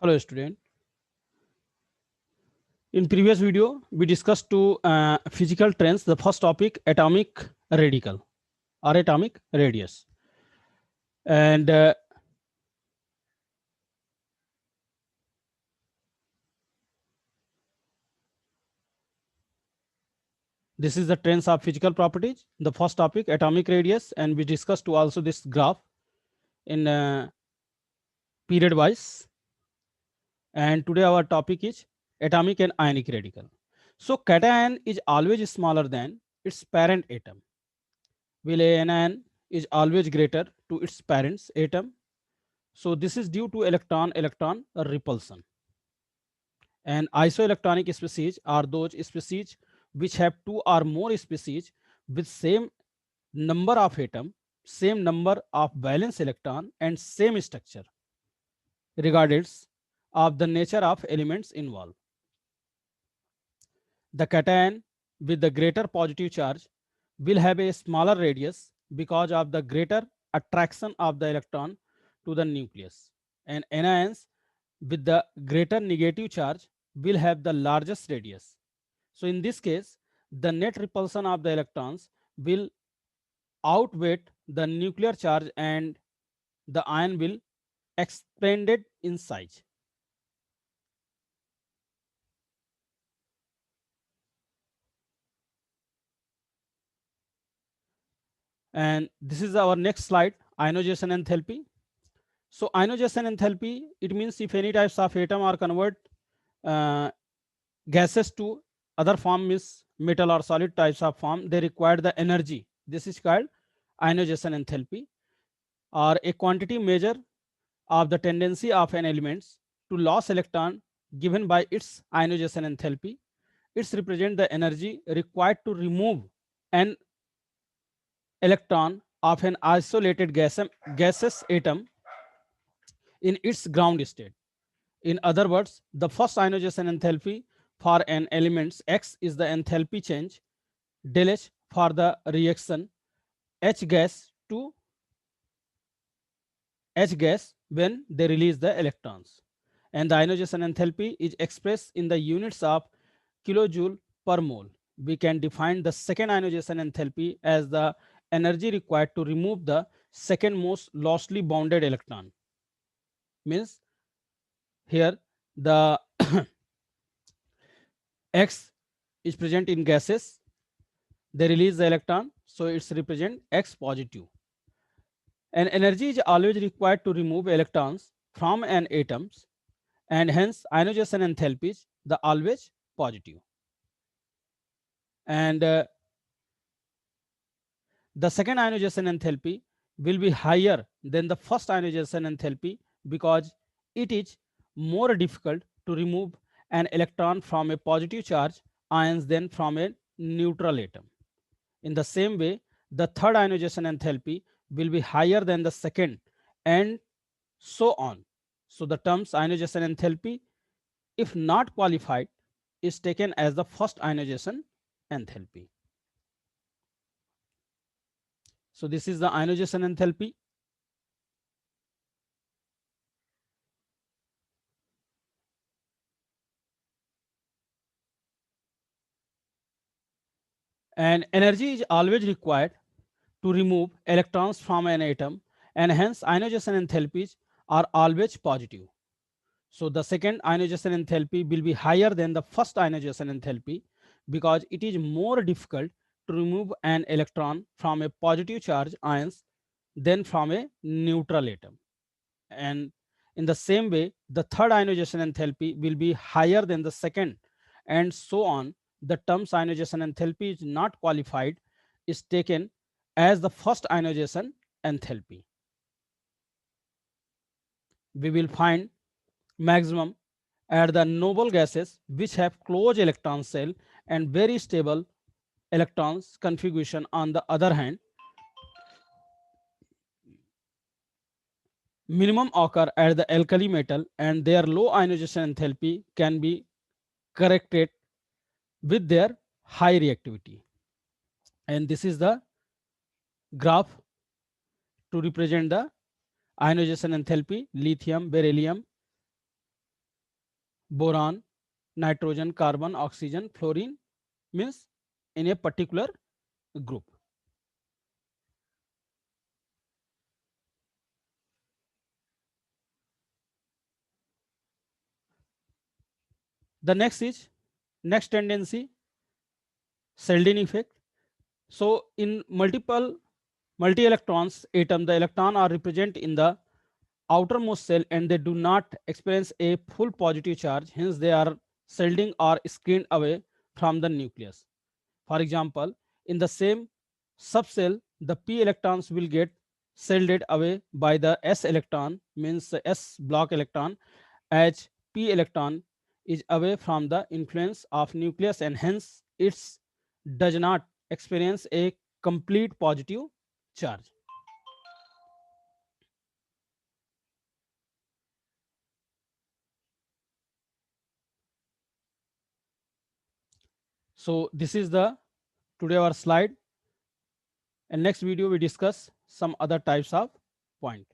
Hello student. In previous video, we discussed two physical trends. The first topic, atomic radical or atomic radius. And this is the trends of physical properties. The first topic, atomic radius. And we discussed also this graph in period wise. And today our topic is atomic and ionic radical. So cation is always smaller than its parent atom. While anion is always greater to its parent's atom. So this is due to electron repulsion. And isoelectronic species are those species which have two or more species with same number of atom, same number of valence electron, and same structure, regardless of the nature of elements involved. The cation with the greater positive charge will have a smaller radius because of the greater attraction of the electron to the nucleus, and anions with the greater negative charge will have the largest radius. So in this case, the net repulsion of the electrons will outweigh the nuclear charge and the ion will expanded in size. And this is our next slide, ionization enthalpy. So ionization enthalpy, it means if any types of atom are convert uh, gases to other form, means metal or solid types of form, they require the energy. This is called ionization enthalpy, or a quantity measure of the tendency of an element to lose electron given by its ionization enthalpy. It represents the energy required to remove an electron of an isolated gaseous atom in its ground state. In other words, the first ionization enthalpy for an element X is the enthalpy change del H for the reaction H gas to H gas when they release the electrons. And the ionization enthalpy is expressed in the units of kilojoule per mole. We can define the second ionization enthalpy as the energy required to remove the second most loosely bounded electron. Means here the X is present in gases, they release the electron, so it's represent X positive. And energy is always required to remove electrons from an atoms, and hence ionization enthalpy is the always positive. And the second ionization enthalpy will be higher than the first ionization enthalpy because it is more difficult to remove an electron from a positive charge ions than from a neutral atom. In the same way, the third ionization enthalpy will be higher than the second, and so on. So the terms ionization enthalpy, if not qualified, is taken as the first ionization enthalpy. So this is the ionization enthalpy. And energy is always required to remove electrons from an atom, and hence ionization enthalpies are always positive. So the second ionization enthalpy will be higher than the first ionization enthalpy because it is more difficult to remove an electron from a positive charge ions than from a neutral atom. And in the same way, the third ionization enthalpy will be higher than the second, and so on. The terms ionization enthalpy is not qualified is taken as the first ionization enthalpy. We will find maximum at the noble gases which have closed electron shell and very stable electrons configuration. On the other hand, minimum occur at the alkali metal, and their low ionization enthalpy can be corrected with their high reactivity. And this is the graph to represent the ionization enthalpy: lithium, beryllium, boron, nitrogen, carbon, oxygen, fluorine, means in a particular group. The next tendency, Selden effect. So in multi-electrons atom, the electron are represented in the outermost cell and they do not experience a full positive charge, hence they are shielding or screened away from the nucleus. For example, in the same subcell, the p electrons will get shielded away by the s electron, means the s block electron, as p electron is away from the influence of nucleus and hence it does not experience a complete positive charge. So this is the today our slide, and next video we discuss some other types of point.